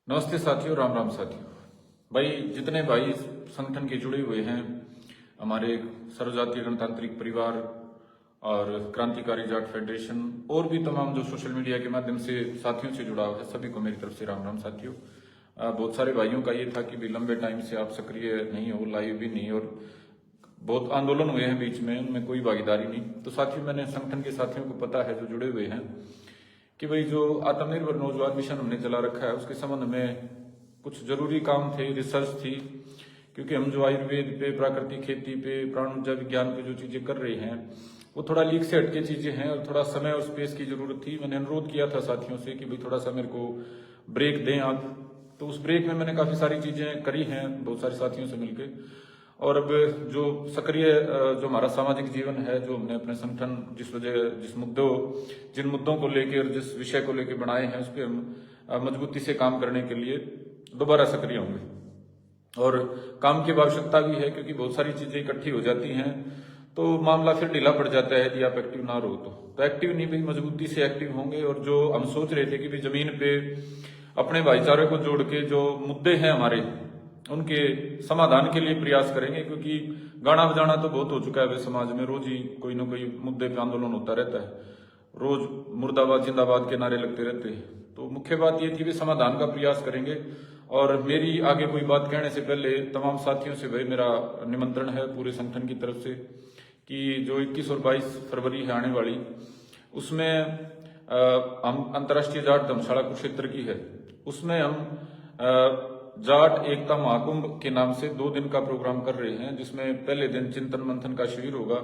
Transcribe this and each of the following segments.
नमस्ते साथियों, राम राम साथियों। भाई जितने भाई संगठन के जुड़े हुए हैं, हमारे सर्वजातीय गणतांत्रिक परिवार और क्रांतिकारी जाट फेडरेशन और भी तमाम जो सोशल मीडिया के माध्यम से साथियों से जुड़ा हुआ है, सभी को मेरी तरफ से राम राम साथियों। बहुत सारे भाइयों का ये था कि भी लंबे टाइम से आप सक्रिय नहीं हो, लाइव भी नहीं, और बहुत आंदोलन हुए हैं बीच में, उनमें कोई भागीदारी नहीं। तो साथियों, मैंने संगठन के साथियों को पता है जो जुड़े हुए हैं कि भाई जो आत्मनिर्भर नौजवान मिशन हमने चला रखा है उसके संबंध में कुछ जरूरी काम थे, रिसर्च थी, क्योंकि हम जो आयुर्वेद पे, प्राकृतिक खेती पे, प्राण ऊर्जा विज्ञान पे जो चीजें कर रहे हैं वो थोड़ा लीक से हटके चीजें हैं और थोड़ा समय और स्पेस की जरूरत थी। मैंने अनुरोध किया था साथियों से कि भाई थोड़ा सा मेरे को ब्रेक दें आप। तो उस ब्रेक में मैंने काफी सारी चीजें करी हैं बहुत सारे साथियों से मिलकर, और अब जो सक्रिय जो हमारा सामाजिक जीवन है, जो हमने अपने संगठन जिन मुद्दों को लेकर, जिस विषय को लेकर बनाए हैं, उस पर हम मजबूती से काम करने के लिए दोबारा सक्रिय होंगे। और काम की आवश्यकता भी है, क्योंकि बहुत सारी चीजें इकट्ठी हो जाती हैं तो मामला फिर ढीला पड़ जाता है यदि आप एक्टिव ना रहो तो एक्टिव नहीं, भाई मजबूती से एक्टिव होंगे। और जो हम सोच रहे थे कि भाई जमीन पे अपने भाईचारे को जोड़ के जो मुद्दे हैं हमारे, उनके समाधान के लिए प्रयास करेंगे, क्योंकि गाना बजाना तो बहुत हो चुका है वे समाज में, रोज ही कोई ना कोई मुद्दे पे आंदोलन होता रहता है, रोज मुर्दाबाद जिंदाबाद के नारे लगते रहते हैं। तो मुख्य बात ये थी कि समाधान का प्रयास करेंगे। और मेरी आगे कोई बात कहने से पहले तमाम साथियों से भाई मेरा निमंत्रण है पूरे संगठन की तरफ से कि जो 21 और 22 फरवरी है आने वाली, उसमें हम अंतर्राष्ट्रीय जाट धर्मशाला कुरुक्षेत्र की है, उसमें हम जाट एकता महाकुंभ के नाम से 2 दिन का प्रोग्राम कर रहे हैं, जिसमें पहले दिन चिंतन मंथन का शिविर होगा,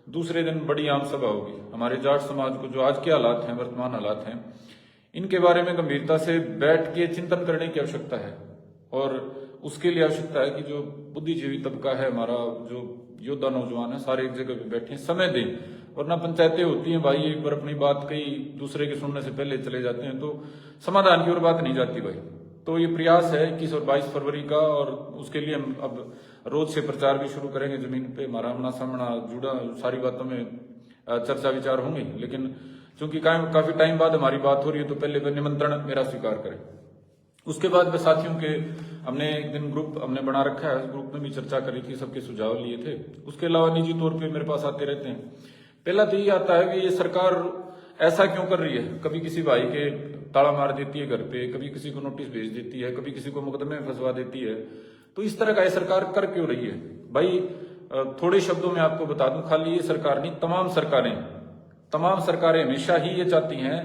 दूसरे दिन बड़ी आम सभा होगी। हमारे जाट समाज को जो आज के हालात हैं, वर्तमान हालात हैं, इनके बारे में गंभीरता से बैठ के चिंतन करने की आवश्यकता है। और उसके लिए आवश्यकता है कि जो बुद्धिजीवी तबका है हमारा, जो योद्धा नौजवान है, सारे एक जगह पे बैठे समय दें। वरना पंचायतें होती हैं भाई, एक बार अपनी बात कही दूसरे के सुनने से पहले चले जाते हैं तो समाधान की ओर बात नहीं जाती भाई। तो ये प्रयास है 21 और 22 फरवरी का, और उसके लिए हम अब रोज से प्रचार भी शुरू करेंगे। जमीन पे हमारा आमना सामना जुड़ा, सारी बातों में चर्चा विचार होंगे, लेकिन चूंकि काफी टाइम बाद हमारी बात हो रही है तो पहले निमंत्रण मेरा स्वीकार करें। उसके बाद में साथियों के हमने एक दिन ग्रुप हमने बना रखा है, उस ग्रुप में भी चर्चा करी थी, सबके सुझाव लिए थे। उसके अलावा निजी तौर पे मेरे पास आते रहते हैं। पहला तो ये आता है कि ये सरकार ऐसा क्यों कर रही है, कभी किसी भाई के ताला मार देती है घर पे, कभी किसी को नोटिस भेज देती है, कभी किसी को मुकदमे में फंसवा देती है। तो इस तरह का ये सरकार कर क्यों रही है भाई? थोड़े शब्दों में आपको बता दूं, खाली ये सरकार नहीं, तमाम सरकारें हमेशा ही ये चाहती हैं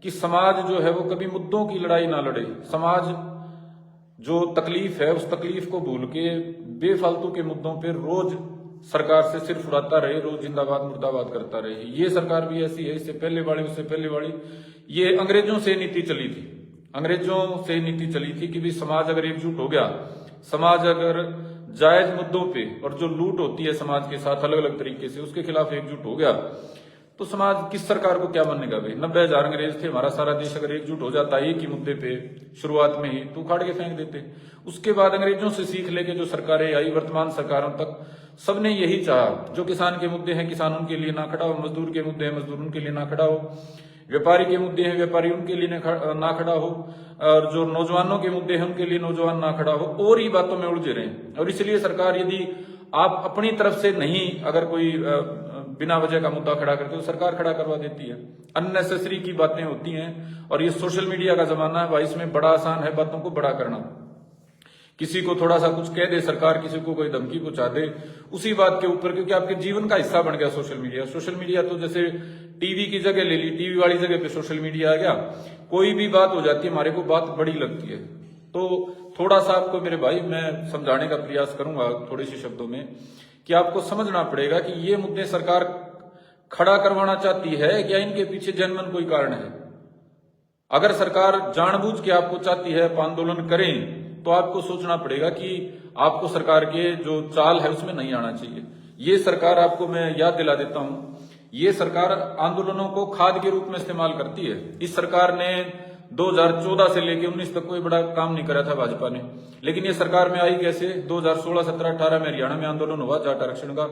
कि समाज जो है वो कभी मुद्दों की लड़ाई ना लड़े। समाज जो तकलीफ है उस तकलीफ को भूल के बेफालतू के मुद्दों पे रोज सरकार से सिर्फ उड़ाता रहे, रोज जिंदाबाद मुर्दाबाद करता रहे। ये सरकार भी ऐसी है, इससे पहले वाली ये अंग्रेजों से नीति चली थी कि भी समाज अगर एकजुट हो गया, समाज अगर जायज मुद्दों पे और जो लूट होती है समाज के साथ अलग अलग तरीके से, उसके खिलाफ एकजुट हो गया तो समाज किस सरकार को क्या मानेगा भाई? 90,000 अंग्रेज थे, हमारा सारा देश अगर एकजुट हो जाता एक ही मुद्दे पे शुरुआत में ही तो उखाड़ के फेंक देते। उसके बाद अंग्रेजों से सीख लेके जो सरकारें आई, वर्तमान सरकारों तक, सबने यही चाहा, जो किसान के मुद्दे हैं किसान उनके लिए ना खड़ा हो, मजदूर के मुद्दे हैं मजदूर उनके लिए ना खड़ा हो, व्यापारी के मुद्दे हैं व्यापारी उनके लिए ना खड़ा हो, और जो नौजवानों के मुद्दे हैं उनके लिए नौजवान ना खड़ा हो, और ही बातों में उलझे रहे। और इसलिए सरकार, यदि आप अपनी तरफ से नहीं अगर कोई बिना वजह का मुद्दा खड़ा करते तो सरकार खड़ा करवा देती है। अननेसेसरी की बातें होती हैं, और ये सोशल मीडिया का जमाना है भाई, इसमें बड़ा आसान है बातों को बड़ा करना। किसी को थोड़ा सा कुछ कह दे सरकार, किसी को कोई धमकी पहुंचा दे उसी बात के ऊपर, क्योंकि आपके जीवन का हिस्सा बन गया सोशल मीडिया तो जैसे टीवी की जगह ले ली, टीवी वाली जगह पे सोशल मीडिया आ गया। कोई भी बात हो जाती है, हमारे को बात बड़ी लगती है। तो थोड़ा सा आपको मेरे भाई मैं समझाने का प्रयास करूंगा थोड़े से शब्दों में, कि आपको समझना पड़ेगा कि ये मुद्दे सरकार खड़ा करवाना चाहती है या इनके पीछे जनमन कोई कारण है। अगर सरकार जानबूझ के आपको चाहती है आंदोलन करें तो आपको सोचना पड़ेगा कि आपको सरकार के जो चाल है उसमें नहीं आना चाहिए। ये सरकार, आपको मैं याद दिला देता हूं, ये सरकार आंदोलनों को खाद के रूप में इस्तेमाल करती है। इस सरकार ने 2014 से लेकर 19 तक कोई बड़ा काम नहीं करा था भाजपा ने, लेकिन ये सरकार में आई कैसे? 2016, 17, 18 में हरियाणा में आंदोलन हुआ जाट आरक्षण का,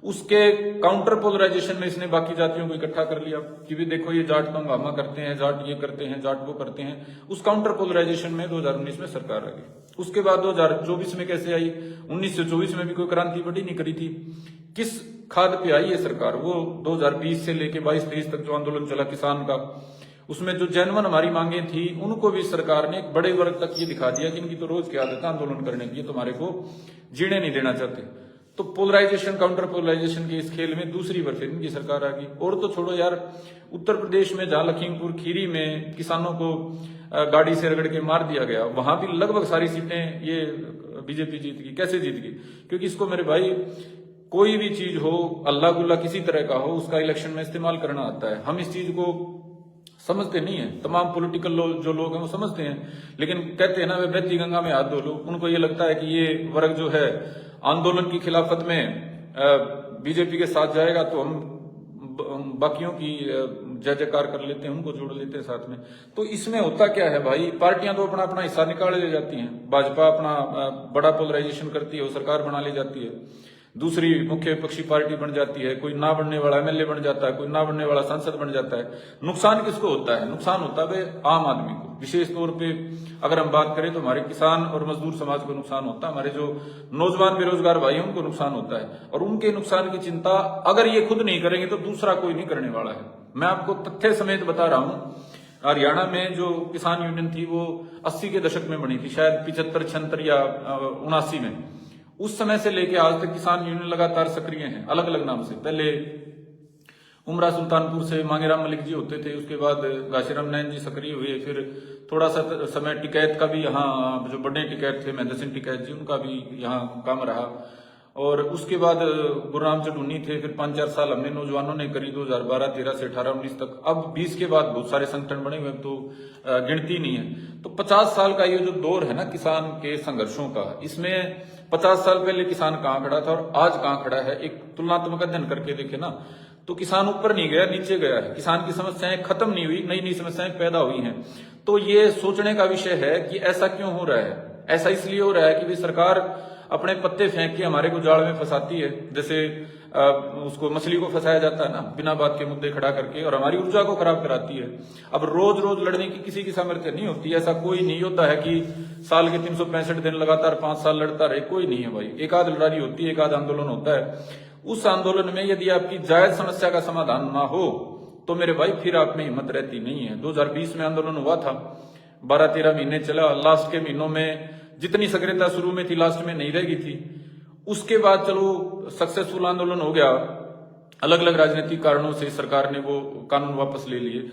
उसके काउंटर पोलराइजेशन में इसने बाकी जातियों को इकट्ठा कर लिया कि भी देखो ये जाट तो हंगामा करते हैं, जाट ये करते हैं, जाट वो करते हैं। उस काउंटर पोलराइजेशन में 2019 में सरकार आ गई। उसके बाद 2024 में कैसे आई? 1924 में भी कोई क्रांति बड़ी नहीं करी थी। किस खाद पे आई है सरकार? वो 2020 से लेके 22-23 तक जो आंदोलन चला किसान का, उसमें जो जेन्युइन हमारी मांगे थी उनको भी सरकार ने एक बड़े वर्ग तक ये दिखा दिया कि इनकी तो रोज की आदत है आंदोलन करने की, तुम्हारे को जीने नहीं देना चाहते। तो पोलराइजेशन, काउंटर पोलराइजेशन के इस खेल में दूसरी बार फिर इनकी सरकार आ गई। और तो छोड़ो यार, उत्तर प्रदेश में जहां लखीमपुर खीरी में किसानों को गाड़ी से रगड़ के मार दिया गया, वहां भी लगभग सारी सीटें ये बीजेपी जीत गई। कैसे जीत गई? क्योंकि इसको मेरे भाई कोई भी चीज हो, अल्लाह गुल्ला किसी तरह का हो, उसका इलेक्शन में इस्तेमाल करना आता है। हम इस चीज को समझते नहीं है, तमाम पॉलिटिकल जो लोग हैं वो समझते हैं, लेकिन कहते हैं ना वे बहती गंगा में हाथ धो लो। उनको ये लगता है कि ये वर्ग जो है आंदोलन की खिलाफत में बीजेपी के साथ जाएगा तो हम बाकियों की जय जयकार कर लेते हैं, उनको जोड़ लेते हैं साथ में। तो इसमें होता क्या है भाई, पार्टियां तो अपना अपना हिस्सा निकाल ले जाती हैं। भाजपा अपना बड़ा पोलराइजेशन करती है, वो सरकार बना ले जाती है। दूसरी मुख्य विपक्षी पार्टी बन जाती है, कोई ना बनने वाला एमएलए बन जाता है, कोई ना बनने वाला सांसद बन जाता है। नुकसान किसको होता है? नुकसान होता है आम आदमी को। विशेष तौर पे अगर हम बात करें तो हमारे किसान और मजदूर समाज को नुकसान होता है, हमारे जो नौजवान बेरोजगार भाई हैं उनको नुकसान होता है। और उनके नुकसान की चिंता अगर ये खुद नहीं करेंगे तो दूसरा कोई नहीं करने वाला है। मैं आपको तथ्य समेत बता रहा हूं, हरियाणा में जो किसान यूनियन थी वो 80 के दशक में बनी थी, शायद 75, 76 या 79 में। उस समय से लेके आज तक किसान यूनियन लगातार सक्रिय हैं, अलग अलग नाम से। पहले उमरा सुल्तानपुर से मांगेराम मलिक जी होते थे, उसके बाद घासीराम नैन जी सक्रिय हुए, फिर थोड़ा सा समय टिकैत का भी, यहाँ जो बड़े टिकैत थे महेंद्र सिंह टिकैत जी, उनका भी यहाँ काम रहा। और उसके बाद गुरुराम चढ़ूनी थे, फिर 5-4 साल हमने नौजवानों ने करी 2012, 13 से 18, 19 तक। अब 20 के बाद बहुत सारे संगठन बने हुए, तो गिनती नहीं है। तो 50 साल का ये जो दौर है ना किसान के संघर्षों का, इसमें 50 साल पहले किसान कहाँ खड़ा था और आज कहाँ खड़ा है, एक तुलनात्मक अध्ययन करके देखे ना, तो किसान ऊपर नहीं गया, नीचे गया है। किसान की समस्याएं खत्म नहीं हुई, नई नई समस्याएं पैदा हुई हैं। तो ये सोचने का विषय है कि ऐसा क्यों हो रहा है। ऐसा इसलिए हो रहा है कि सरकार अपने पत्ते फेंक के हमारे को जाल में फंसाती है। जैसे उसको मछली को फंसाया जाता है ना, बिना बात के मुद्दे खड़ा करके, और हमारी ऊर्जा को खराब कराती है। अब रोज रोज लड़ने की किसी की सामर्थ्य नहीं होती। ऐसा कोई नहीं होता है कि साल के 365 दिन लगातार 5 साल लड़ता रहे, कोई नहीं है भाई। एक आध लड़ाई होती है, एक आध आंदोलन होता है। उस आंदोलन में यदि आपकी जायज समस्या का समाधान ना हो तो मेरे भाई फिर आप में हिम्मत रहती नहीं है। 2020 में आंदोलन हुआ था, 12-13 महीने चला। लास्ट के महीनों में जितनी सक्रियता शुरू में थी लास्ट में नहीं रह गई थी। उसके बाद चलो सक्सेसफुल आंदोलन हो गया, अलग अलग राजनीतिक कारणों से सरकार ने वो कानून वापस ले लिए।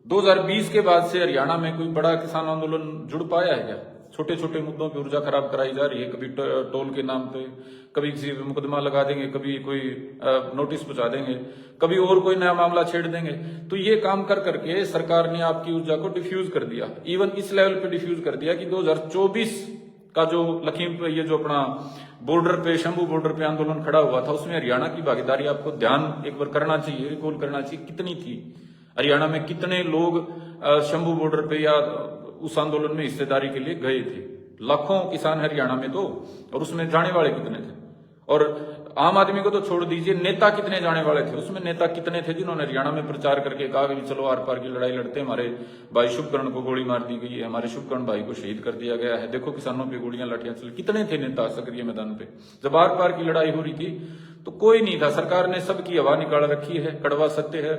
2020 के बाद से हरियाणा में कोई बड़ा किसान आंदोलन जुड़ पाया है क्या? छोटे छोटे मुद्दों पे ऊर्जा खराब कराई जा रही है, कभी टोल के नाम पे, कभी किसी पे मुकदमा लगा देंगे, कभी कोई नोटिस पहुंचा देंगे, कभी और कोई नया मामला छेड़ देंगे। तो ये काम कर करके सरकार ने आपकी ऊर्जा को डिफ्यूज कर दिया। इवन इस लेवल पे डिफ्यूज कर दिया कि 2024 का जो लखीमपुर, ये जो अपना बॉर्डर पे, शंभू बॉर्डर पे आंदोलन खड़ा हुआ था, उसमें हरियाणा की भागीदारी आपको ध्यान एक बार करना चाहिए, रिकॉल करना चाहिए कितनी थी। हरियाणा में कितने लोग शंभू बॉर्डर पे या उस आंदोलन में हिस्सेदारी के लिए गए थे? लाखों किसान हरियाणा में तो, और उसमें जाने वाले कितने थे? और आम आदमी को तो छोड़ दीजिए, नेता कितने जाने वाले थे? उसमें नेता कितने थे जिन्होंने हरियाणा में प्रचार करके कहा कि चलो आर पार की लड़ाई लड़ते, हमारे भाई शुभकर्ण को गोली मार दी गई है, हमारे शुभकर्ण भाई को शहीद कर दिया गया है, देखो किसानों पे गोलियां लाठियां चल। कितने थे नेता सक्रिय मैदान पे जब आर पार की लड़ाई हो रही थी? तो कोई नहीं था। सरकार ने सबकी हवा निकाल रखी है, कड़वा सत्य है।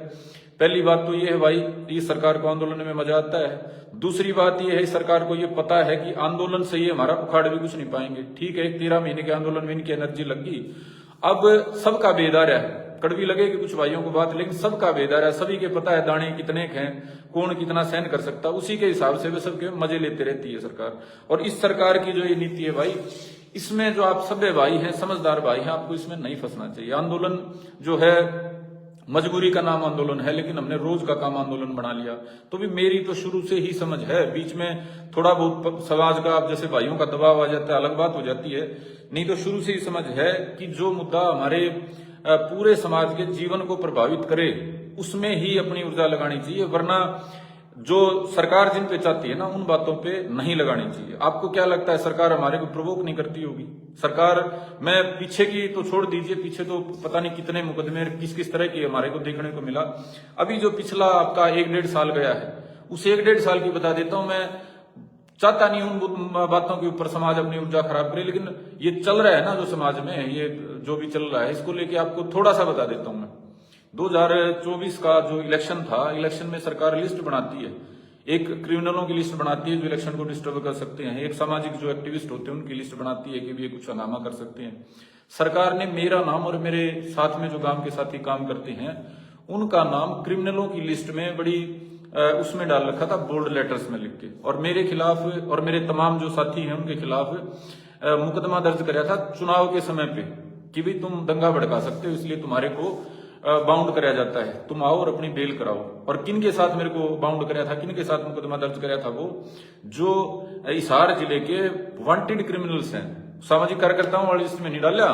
पहली बात तो ये है भाई, इस सरकार को आंदोलन में मजा आता है। दूसरी बात ये है, सरकार को ये पता है कि आंदोलन से ये हमारा उखाड़ भी कुछ नहीं पाएंगे। ठीक है, 13 महीने के आंदोलन में इनकी एनर्जी लगी। अब सबका बेदारा है, कड़वी लगेगी कुछ भाइयों को बात, लेकिन सबका बेदारा है। सभी के पता है दाने कितने हैं, कौन कितना सहन कर सकता, उसी के हिसाब से वे सबके मजे लेते रहती है सरकार। और इस सरकार की जो ये नीति है भाई, इसमें जो आप सभ्य भाई हैं, समझदार भाई हैं, आपको इसमें नहीं फंसना चाहिए। आंदोलन जो है मजबूरी का नाम आंदोलन है, लेकिन हमने रोज का काम आंदोलन बना लिया। तो भी मेरी तो शुरू से ही समझ है, बीच में थोड़ा बहुत समाज का, आप जैसे भाइयों का दबाव आ जाता है, अलग बात हो जाती है, नहीं तो शुरू से ही समझ है कि जो मुद्दा हमारे पूरे समाज के जीवन को प्रभावित करे उसमें ही अपनी ऊर्जा लगानी चाहिए। वरना जो सरकार जिन पे चाहती है ना उन बातों पे नहीं लगानी चाहिए। आपको क्या लगता है सरकार हमारे को प्रोवोक नहीं करती होगी? सरकार, मैं पीछे की तो छोड़ दीजिए, पीछे तो पता नहीं कितने मुकदमे किस किस तरह की हमारे को देखने को मिला। अभी जो पिछला आपका 1-1.5 साल गया है, उस 1-1.5 साल की बता देता हूं। मैं चाहता नहीं उन बातों के ऊपर समाज अपनी ऊर्जा खराब करे, लेकिन ये चल रहा है ना जो समाज में, ये जो भी चल रहा है, इसको लेके आपको थोड़ा सा बता देता हूं मैं। 2024 का जो इलेक्शन था, इलेक्शन में सरकार लिस्ट बनाती है, एक क्रिमिनलों की लिस्ट बनाती है जो इलेक्शन को डिस्टर्ब कर सकते हैं, एक सामाजिक जो एक्टिविस्ट होते हैं उनकी लिस्ट बनाती है कि भी ये कुछ हंगामा कर सकते हैं। सरकार ने मेरा नाम और मेरे साथ में जो गांव के साथी काम करते हैं उनका नाम क्रिमिनलों की लिस्ट में बड़ी उसमें डाल रखा था, बोल्ड लेटर्स में लिख के, और मेरे खिलाफ और मेरे तमाम जो साथी हैं उनके खिलाफ मुकदमा दर्ज कराया था चुनाव के समय पे कि भी तुम दंगा भड़का सकते हो, इसलिए तुम्हारे को बाउंड कराया जाता है, तुम आओ और अपनी बेल कराओ। और किन के साथ मेरे को बाउंड कराया था, किन के साथ मुकदमा दर्ज कराया था? वो जो हिसार जिले के वांटेड क्रिमिनल्स हैं, सामाजिक कार्यकर्ताओं वाली लिस्ट में नहीं डाला,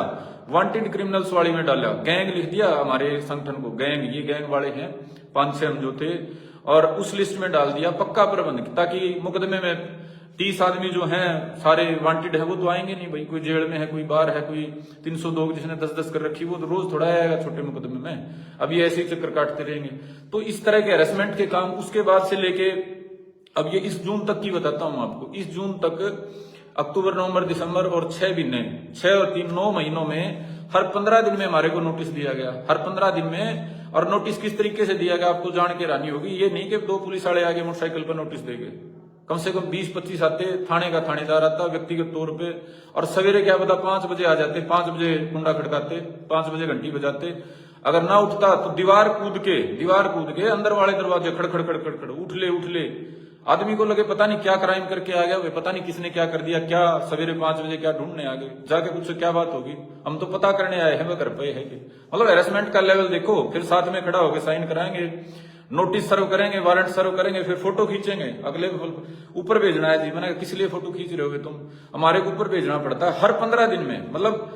वांटेड क्रिमिनल्स वाली में डाला। गैंग लिख दिया हमारे संगठन को, गैंग, ये गैंग वाले हैं 5-6 हम जो थे, और उस लिस्ट में डाल दिया पक्का प्रबंध, ताकि मुकदमे में 30 आदमी जो हैं सारे वांटेड है वो तो आएंगे नहीं भाई। कोई जेल में है, कोई बाहर है, कोई 302 जिसने 10-10 कर रखी, वो तो रोज थोड़ा आएगा छोटे मुकदमे में, अब ये ऐसे ही चक्कर काटते रहेंगे। तो इस तरह के हैरेसमेंट के काम उसके बाद से लेके अब ये इस जून तक की बताता हूं आपको। इस जून तक अक्टूबर, नवंबर, दिसंबर और 6 महीने, 6 और 3 9 महीनों में हर 15 दिन में हमारे को नोटिस दिया गया, हर 15 दिन में। और नोटिस किस तरीके से दिया गया आपको जान के रानी होगी। ये नहीं कि 2 पुलिस वाले आगे मोटरसाइकिल पर नोटिस देंगे, कम से कम 20-25 आते, थाने का थानेदार आता व्यक्तिगत तौर पे, और सवेरे क्या पता 5 बजे आ जाते, 5 बजे कुंडा खड़काते, 5 बजे घंटी बजाते। अगर ना उठता तो दीवार कूद के अंदर वाले दरवाजे खड़खड़ खड़खड़ उठ ले। आदमी को लगे पता नहीं क्या क्राइम करके आ गया, वे पता नहीं किसने क्या कर दिया, क्या सवेरे 5 बजे क्या ढूंढने आ गए, जाके पूछो क्या बात होगी, हम तो पता करने आए हैं, वह घर पे है कि। मतलब हैरेसमेंट का लेवल देखो। फिर साथ में खड़ा होकर साइन कराएंगे, नोटिस सर्व करेंगे, वारंट सर्व करेंगे, फिर फोटो खींचेंगे, अगले ऊपर भेजना है जी। मैंने किस लिए फोटो खींच रहे हो तुम, हमारे को ऊपर भेजना पड़ता है हर 15 दिन में। मतलब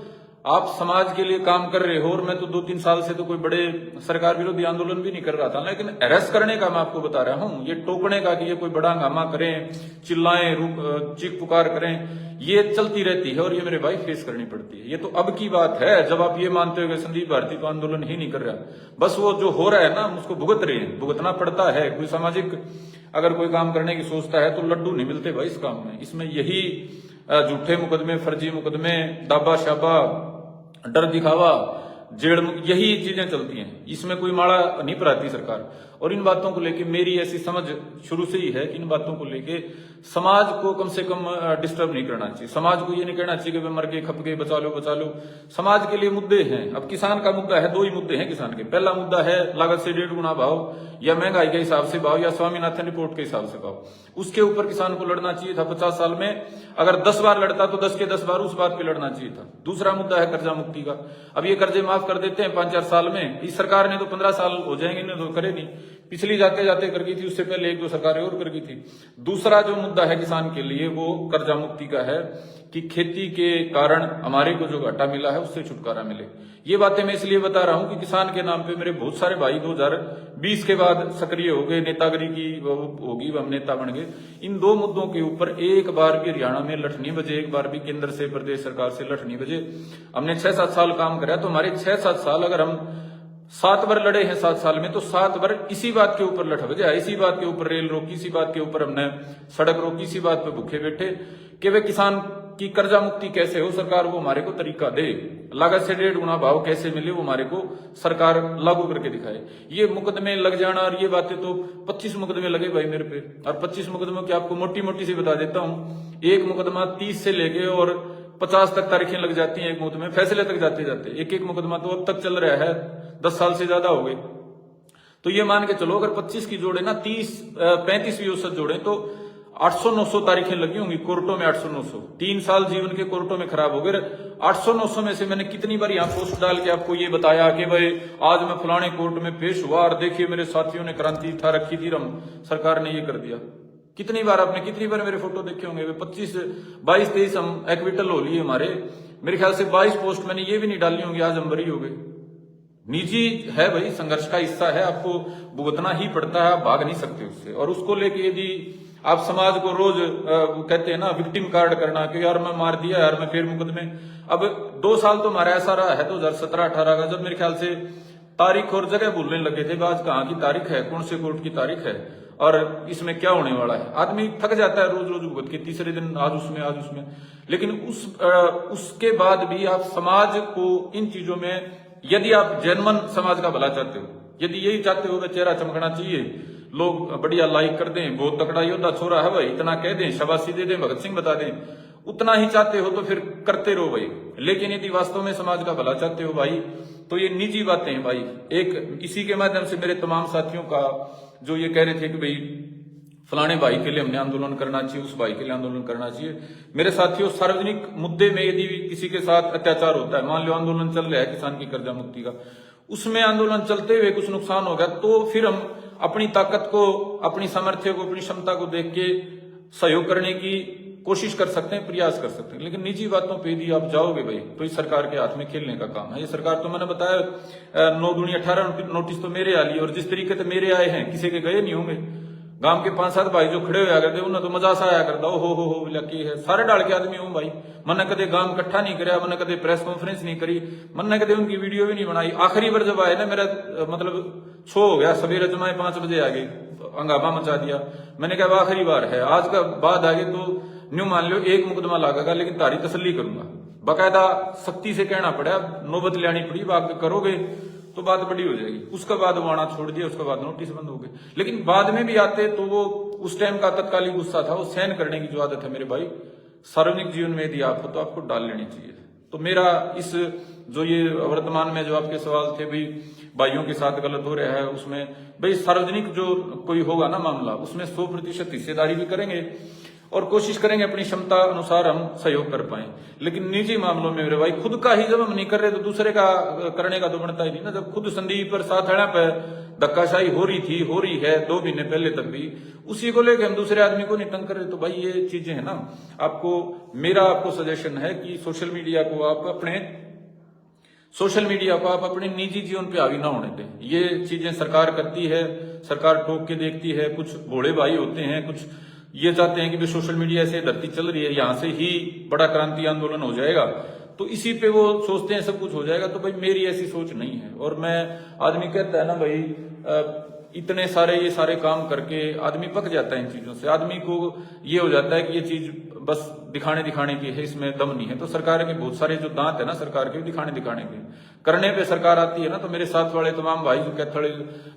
आप समाज के लिए काम कर रहे हो, और मैं तो 2-3 साल से तो कोई बड़े सरकार विरोधी आंदोलन भी नहीं कर रहा था, लेकिन अरेस्ट करने का मैं आपको बता रहा हूं। ये टोकने का कि ये कोई बड़ा हंगामा करें, चिल्लाएं, चीख पुकार करें, ये चलती रहती है और ये मेरे भाई फेस करनी पड़ती है। ये तो अब की बात है जब आप ये मानते हो कि संदीप भारती तो आंदोलन ही नहीं कर रहा, बस वो जो हो रहा है ना उसको भुगत रहे हैं, भुगतना पड़ता है। कोई सामाजिक अगर कोई काम करने की सोचता है तो लड्डू नहीं मिलते भाई इस काम में। इसमें यही झूठे मुकदमे, फर्जी मुकदमे, दाबा शाबा, डर दिखावा, जेल, यही चीजें चलती हैं। इसमें कोई माड़ा नहीं पराती सरकार। और इन बातों को लेके मेरी ऐसी समझ शुरू से ही है कि इन बातों को लेके समाज को कम से कम डिस्टर्ब नहीं करना चाहिए। समाज को ये नहीं कहना चाहिए कि मर गए, खप गए, बचा लो। समाज के लिए मुद्दे हैं। अब किसान का मुद्दा है, 2 ही मुद्दे हैं किसान के। पहला मुद्दा है लागत से 1.5 गुना भाव, या महंगाई के हिसाब से भाव, या स्वामीनाथन रिपोर्ट के हिसाब से भाव। उसके ऊपर किसान को लड़ना चाहिए था 50 साल में। अगर 10 बार लड़ता तो 10 के 10 बार उस बात पे लड़ना चाहिए था। दूसरा मुद्दा है कर्जा मुक्ति का। अब ये कर्जे माफ कर देते हैं 5-4 साल में। इस सरकार ने तो 15 साल हो जाएंगे, तो करे नहीं। पिछली जाते जाते कर गई थी, उससे पहले 1-2 सरकारें और कर गई थी। दूसरा जो मुद्दा है किसान के लिए वो कर्जा मुक्ति का है कि खेती के कारण हमारे को जो घाटा मिला है उससे छुटकारा मिले। ये बातें मैं इसलिए बता रहा हूं कि किसान के नाम पे मेरे बहुत सारे भाई 2020 के बाद सक्रिय हो गए, नेतागिरी की होगी, हम नेता बन गए। इन 2 मुद्दों के ऊपर एक बार भी हरियाणा में लठ नहीं बजे, एक बार भी केंद्र से, प्रदेश सरकार से लठ नहीं बजे। हमने 6-7 साल काम कराया, तो हमारे 6-7 साल अगर हम 7 बार लड़े हैं 7 साल में, तो 7 बार इसी बात के ऊपर लठ बजा, इसी बात के ऊपर रेल रोकी, इसी बात के ऊपर हमने सड़क रोकी, इसी बात पे भूखे बैठे कि वे किसान की कर्जा मुक्ति कैसे हो, सरकार वो हमारे को तरीका दे। लागत से 1.5 गुना भाव कैसे मिले वो हमारे को सरकार लागू करके दिखाए। ये मुकदमे लग जाना और ये बातें, तो 25 मुकदमे लगे भाई मेरे पे, और 25 मुकदमों की आपको मोटी मोटी सी बता देता हूं। एक मुकदमा 30 से लेके और 50 तक तारीखें लग जाती हैं एक मुकदमे, फैसले तक जाते जाते। एक मुकदमा तो अब तक चल रहा है, 10 साल से ज्यादा हो गए। तो ये मान के चलो अगर 25 की जोड़े ना, 35 भी औसत जोड़े तो 800-900 तारीखें लगी होंगी कोर्टों में। 800-900 3 साल जीवन के कोर्टों में खराब हो गए। 800-900 में से मैंने कितनी बार यहाँ पोस्ट डाल के आपको ये बताया कि भाई आज मैं फलाने कोर्ट में पेश हुआ और देखिए मेरे साथियों ने क्रांति था रखी थी, सरकार ने ये कर दिया। कितनी बार आपने, कितनी बार मेरे फोटो देखे होंगे। 22-23 हम एक्विटल हो लिए हमारे, मेरे ख्याल से 22 पोस्ट मैंने ये भी नहीं डाली होंगी, आज हम बरी हो गए। निजी है भाई, संघर्ष का हिस्सा है, आपको भुगतना ही पड़ता है, आप भाग नहीं सकते उससे। और उसको लेके यदि आप समाज को रोज कहते हैं ना विक्टिम कार्ड करना कि यार मैं मार दिया, यार मैं फिर मुकदमे। अब 2 साल तो हमारा ऐसा रहा है 2017-18 का, जब मेरे ख्याल से तारीख और जगह भूलने लगे थे, आज कहाँ की तारीख है, कौन से कोर्ट की तारीख है और इसमें क्या होने वाला है। आदमी थक जाता है रोज रोज भुगत के, तीसरे दिन आज उसमें। लेकिन उसके बाद भी आप समाज को इन चीजों में, यदि आप जेन्युइन समाज का भला चाहते हो, यदि यही चाहते हो कि चेहरा चमकना चाहिए, लोग बढ़िया लाइक कर दें, बहुत तकड़ा योद्धा छोरा है भाई, इतना कह दें, शाबाशी दे दें, भगत सिंह बता दें, उतना ही चाहते हो तो फिर करते रहो भाई। लेकिन यदि वास्तव में समाज का भला चाहते हो भाई, तो ये निजी बातें हैं भाई। एक इसी के माध्यम से मेरे तमाम साथियों का जो ये कह रहे थे कि भाई फलाने भाई के लिए हमने आंदोलन करना चाहिए, उस भाई के लिए आंदोलन करना चाहिए। मेरे साथियों, सार्वजनिक मुद्दे में यदि किसी के साथ अत्याचार होता है, मान लो आंदोलन चल रहा है किसान की कर्जा मुक्ति का, उसमें आंदोलन चलते हुए कुछ नुकसान हो गया, तो फिर हम अपनी ताकत को, अपनी सामर्थ्य को, अपनी क्षमता को देख के सहयोग करने की कोशिश कर सकते हैं, प्रयास कर सकते हैं। लेकिन निजी बातों पे यदि आप जाओगे भाई, तो इस सरकार के हाथ में खेलने का काम है। ये सरकार तो मैंने बताया 9 दूनी 18 नोटिस तो मेरे आ लिए, और जिस तरीके से मेरे आए हैं किसी के गए नहीं होंगे। गांव के 5-7 भाई जो खड़े हुआ करते उन्हें तो मजा सा आया करता, हो लकी है, सारे डाल के आदमी हूं भाई। मैंने कदे गांव इकट्ठा नहीं कराया, मैंने कदे प्रेस कॉन्फ्रेंस नहीं करी, मैंने कदे उनकी वीडियो भी नहीं बनाई। आखिरी बार जब आए ना, मेरा मतलब छो हो गया, सवेरे जमाए 5 बजे आ गए, हंगामा मचा दिया। मैंने कहा आखिरी बार है, आज का बाद आगे तो न्यू मान लो 1 मुकदमा लागेगा, लेकिन तारी तसल्ली करूंगा। बाकायदा सख्ती से कहना पड़ा, नौबत लेनी पड़ी, बात करोगे तो बात बड़ी हो जाएगी। उसके बाद वो आना छोड़ दिया, उसके बाद नोटिस बंद हो गए। लेकिन बाद में भी आते तो वो उस टाइम का तत्कालिक गुस्सा था, वो सहन करने की जो आदत है मेरे भाई, सार्वजनिक जीवन में यदि आप हो तो आपको डाल लेनी चाहिए। तो मेरा इस जो ये वर्तमान में जो आपके सवाल थे भाई, भाइयों के साथ गलत हो रहा है, उसमें भाई सार्वजनिक जो कोई होगा ना मामला, उसमें 100% हिस्सेदारी भी करेंगे और कोशिश करेंगे अपनी क्षमता अनुसार हम सहयोग कर पाए। लेकिन निजी मामलों में मेरे भाई खुद का ही जब हम नहीं कर रहे तो दूसरे का करने का तो बनता ही नहीं ना। जब खुद संदीप पर साथ हड़ा पे धक्काशाही हो रही है 2 महीने पहले तक भी, उसी को लेकर हम दूसरे आदमी को नहीं तंग कर रहे, तो भाई ये चीजें है ना। मेरा आपको सजेशन है कि सोशल मीडिया को आप अपने निजी जीवन पे हावी ना होने दें। ये चीजें सरकार करती है, सरकार टोक के देखती है, कुछ भोले भाई होते हैं, कुछ ये चाहते हैं कि भी सोशल मीडिया से धरती चल रही है, यहां से ही बड़ा क्रांति आंदोलन हो जाएगा, तो इसी पे वो सोचते हैं सब कुछ हो जाएगा। तो भाई मेरी ऐसी सोच नहीं है। और मैं, आदमी कहता है ना भाई, इतने सारे ये सारे काम करके आदमी पक जाता है इन चीजों से। आदमी को ये हो जाता है कि ये चीज बस दिखाने की है, इसमें दम नहीं है। तो सरकार के बहुत सारे जो दांत है ना सरकार के, दिखाने के करने पे सरकार आती है ना। तो मेरे साथ वाले तमाम भाई जो कैथड़े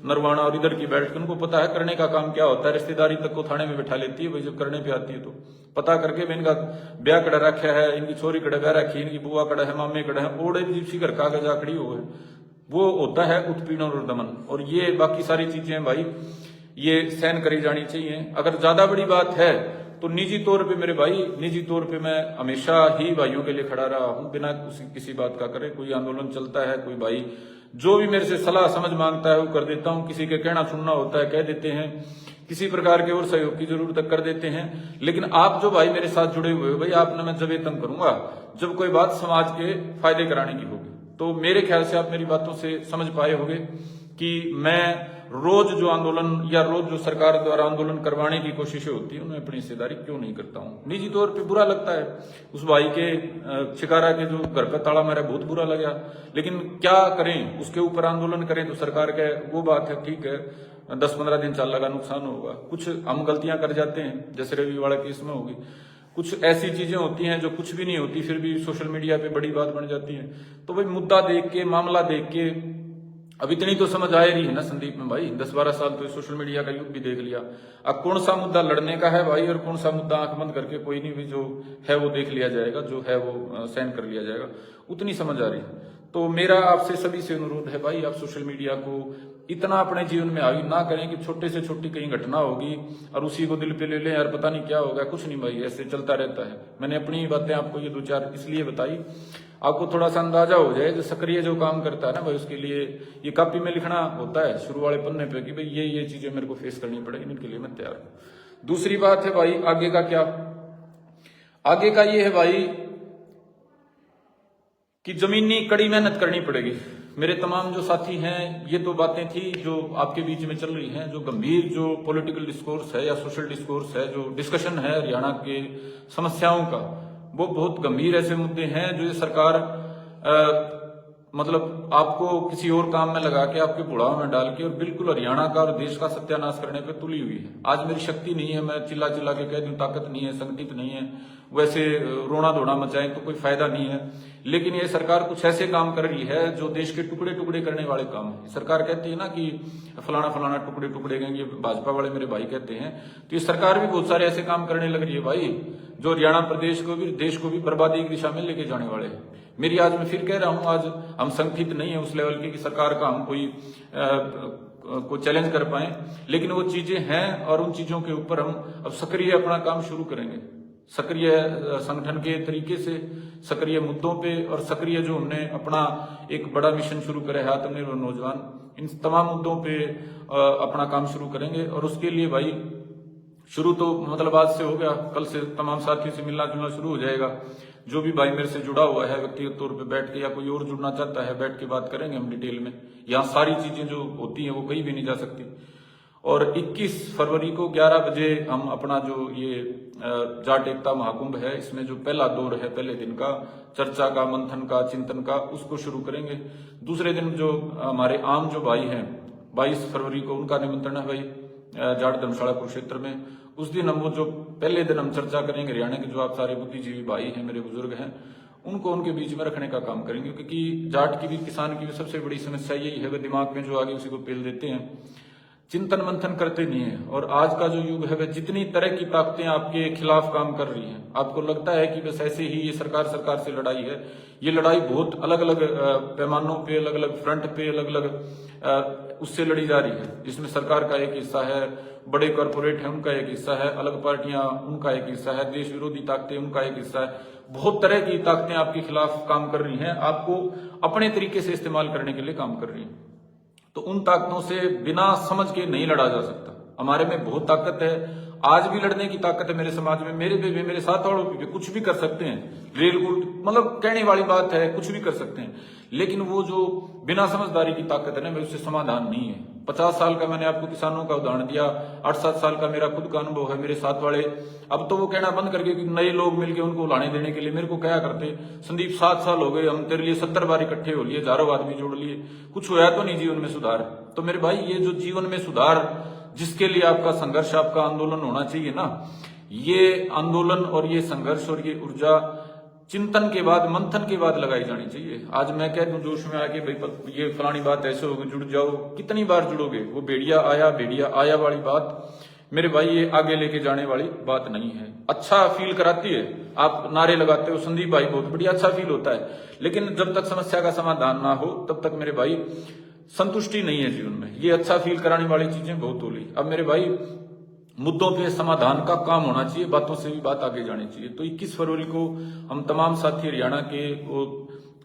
नरवाना और इधर की बैठ के, उनको पता है करने का काम क्या होता है। रिश्तेदारी तक को थाने में बैठा लेती है भाई, जब करने पे आती है तो पता करके मैं इनका ब्याह कड़ा रखा है, इनकी छोरी कड़ा ब्याह रखी है, इनकी बुआ कड़ा है, मामे कड़ा है, ओड़े जीपसी घर कागज आखड़ी हो है, वो होता है उत्पीड़न और दमन। और ये बाकी सारी चीजें भाई ये सहन करी जानी चाहिए। अगर ज्यादा बड़ी बात है तो निजी तौर पे मेरे भाई, निजी तौर पे मैं हमेशा ही भाइयों के लिए खड़ा रहा हूं, बिना किसी बात का करे। कोई आंदोलन चलता है, कोई भाई जो भी मेरे से सलाह समझ मांगता है वो कर देता हूं। किसी के कहना सुनना होता है कह देते हैं, किसी प्रकार के और सहयोग की जरूरत कर देते हैं। लेकिन आप जो भाई मेरे साथ जुड़े हुए हो भाई, आपने मैं जब तंग करूंगा जब कोई बात समाज के फायदे कराने की होगी। तो मेरे ख्याल से आप मेरी बातों से समझ पाए होंगे कि मैं रोज जो आंदोलन या रोज जो सरकार द्वारा आंदोलन करवाने की कोशिशें होती है, उनमें अपनी हिस्सेदारी क्यों नहीं करता हूं। निजी तौर पे बुरा लगता है, उस भाई के शिकारा के जो घर का ताला मारा बहुत बुरा लगा, लेकिन क्या करें, उसके ऊपर आंदोलन करें तो सरकार का वो बात है, ठीक है 10-15 दिन चल लगा, नुकसान होगा। कुछ हम गलतियां कर जाते हैं, जैसे रविवाड़ा केस में होगी, कुछ ऐसी चीजें होती हैं जो कुछ भी नहीं होती फिर भी सोशल मीडिया पे बड़ी बात बन जाती है। तो भाई मुद्दा देख के, मामला देख के, अब इतनी तो समझ आ रही है ना संदीप में भाई, 10-12 साल तो सोशल मीडिया का युग भी देख लिया। अब कौन सा मुद्दा लड़ने का है भाई और कौन सा मुद्दा आंख बंद करके कोई नहीं भी जो है वो देख लिया जाएगा, जो है वो सहन कर लिया जाएगा, उतनी समझ आ रही है। तो मेरा आपसे सभी से अनुरोध है भाई, आप सोशल मीडिया को इतना अपने जीवन में हावी ना करें कि छोटे से छोटी कहीं घटना होगी और उसी को दिल पे ले लें, यार पता नहीं क्या होगा। कुछ नहीं भाई, ऐसे चलता रहता है। मैंने अपनी बातें आपको ये 2-4 इसलिए बताई, आपको थोड़ा सा अंदाजा हो जाए। जो सक्रिय जो काम करता है ना भाई, उसके लिए ये कॉपी में लिखना होता है शुरू वाले पन्ने पे कि भाई ये चीजें मेरे को फेस करनी पड़ेगी, इनके लिए मैं तैयार हूं। दूसरी बात है भाई, आगे का क्या, आगे का ये है भाई कि जमीनी कड़ी मेहनत करनी पड़ेगी। मेरे तमाम जो साथी हैं, ये तो बातें थी जो आपके बीच में चल रही हैं, जो गंभीर जो पॉलिटिकल डिस्कोर्स है या सोशल डिस्कोर्स है, जो डिस्कशन है हरियाणा के समस्याओं का, वो बहुत गंभीर ऐसे मुद्दे हैं जो ये सरकार मतलब आपको किसी और काम में लगा के आपके बुढ़ाव में डाल के और बिल्कुल हरियाणा का और देश का सत्यानाश करने पे तुली हुई है। आज मेरी शक्ति नहीं है, मैं चिल्ला चिल्ला के कह दूं ताकत नहीं है, संगठित नहीं है, वैसे रोना धोना मचाएं तो कोई फायदा नहीं है। लेकिन ये सरकार कुछ ऐसे काम कर रही है जो देश के टुकड़े टुकड़े करने वाले काम है। सरकार कहती है ना कि फलाना फलाना टुकड़े टुकड़े गएंगे, भाजपा वाले मेरे भाई कहते हैं, तो ये सरकार भी बहुत सारे ऐसे काम करने लग रही है भाई, जो हरियाणा प्रदेश को भी, देश को भी बर्बादी की दिशा में लेके जाने वाले हैं। मेरी आज मैं फिर कह रहा हूं, आज हम संगठित नहीं है उस लेवल की कि सरकार का हम को चैलेंज कर पाए, लेकिन वो चीजें हैं और उन चीजों के ऊपर हम अब सक्रिय अपना काम शुरू करेंगे, सक्रिय संगठन के तरीके से, सक्रिय मुद्दों पे, और सक्रिय जो हमने अपना एक बड़ा मिशन शुरू करा है आत्मनिर्भर नौजवान, इन तमाम मुद्दों पे अपना काम शुरू करेंगे। और उसके लिए भाई शुरू तो मतलब आज से हो गया, कल से तमाम साथियों से मिलना जुलना शुरू हो जाएगा। जो भी भाई मेरे से जुड़ा हुआ है व्यक्तिगत तौर पे बैठ के, या कोई और जुड़ना चाहता है, बैठ के बात करेंगे हम डिटेल में। यहाँ सारी चीजें जो होती हैं वो कहीं भी नहीं जा सकती। और 21 फरवरी को 11 बजे हम अपना जो ये जाट एकता महाकुंभ है, इसमें जो पहला दौर है, पहले दिन का चर्चा का, मंथन का, चिंतन का, उसको शुरू करेंगे। दूसरे दिन जो हमारे आम जो भाई हैं, 22 फरवरी को उनका निमंत्रण है भाई जाट धर्मशाला कुरुक्षेत्र में। उस दिन हम वो जो पहले दिन हम चर्चा करेंगे, हरियाणा के जो आप सारे बुद्धिजीवी भाई हैं, मेरे बुजुर्ग हैं, उनको उनके बीच में रखने का काम करेंगे। क्योंकि जाट की भी, किसान की भी सबसे बड़ी समस्या यही है, वे दिमाग में जो आगे उसी को पेल देते हैं, चिंतन मंथन करते नहीं है। और आज का जो युग है वह जितनी तरह की ताकतें आपके खिलाफ काम कर रही हैं, आपको लगता है कि बस ऐसे ही ये सरकार से लड़ाई है, ये लड़ाई बहुत अलग अलग पैमानों पे, अलग अलग फ्रंट पे, अलग अलग उससे लड़ी जा रही है। जिसमें सरकार का एक हिस्सा है, बड़े कॉरपोरेट है उनका एक हिस्सा है, अलग पार्टियां उनका एक हिस्सा है, देश विरोधी ताकतें उनका एक हिस्सा है। बहुत तरह की ताकतें आपके खिलाफ काम कर रही हैं, आपको अपने तरीके से इस्तेमाल करने के लिए काम कर रही हैं। तो उन ताकतों से बिना समझ के नहीं लड़ा जा सकता। हमारे में बहुत ताकत है, आज भी लड़ने की ताकत है मेरे समाज में, मेरे पे भी, मेरे साथ वालों पे भी, कुछ भी कर सकते हैं। रेल मतलब कहने वाली बात है, कुछ भी कर सकते हैं। लेकिन वो जो बिना समझदारी की ताकत है ना, उससे समाधान नहीं है। 50 साल का मैंने आपको किसानों का उदाहरण दिया, 8-7 साल का मेरा खुद का अनुभव है, मेरे साथ वाले अब तो वो कहना बंद करके कि नए लोग मिलकर उनको लाने देने के लिए मेरे को क्या करते, संदीप 7 साल हो गए, हम तेरे लिए 70 बार इकट्ठे हो लिए, हजारों आदमी जोड़ लिए, कुछ हुआ तो नहीं जीवन में सुधार। तो मेरे भाई ये जो जीवन में सुधार जिसके लिए आपका संघर्ष, आपका आंदोलन होना चाहिए ना, ये आंदोलन और ये संघर्ष और ये ऊर्जा चिंतन के बाद, मंथन के बाद लगाई जानी चाहिए। आज मैं कह दूं जोश में आके भाई ये फलानी बात ऐसे होगी, जुड़ जाओ, कितनी बार जुड़ोगे? वो भेड़िया आया वाली बात मेरे भाई ये आगे लेके जाने वाली बात नहीं है। अच्छा फील कराती है, आप नारे लगाते हो संदीप भाई बहुत बढ़िया, अच्छा फील होता है, लेकिन जब तक समस्या का समाधान ना हो तब तक मेरे भाई संतुष्टि नहीं है जीवन में। ये अच्छा फील कराने वाली चीजें बहुत होली। अब मेरे भाई मुद्दों पे समाधान का काम होना चाहिए, बातों से भी बात आगे जानी चाहिए। तो 21 फरवरी को हम तमाम साथी हरियाणा के,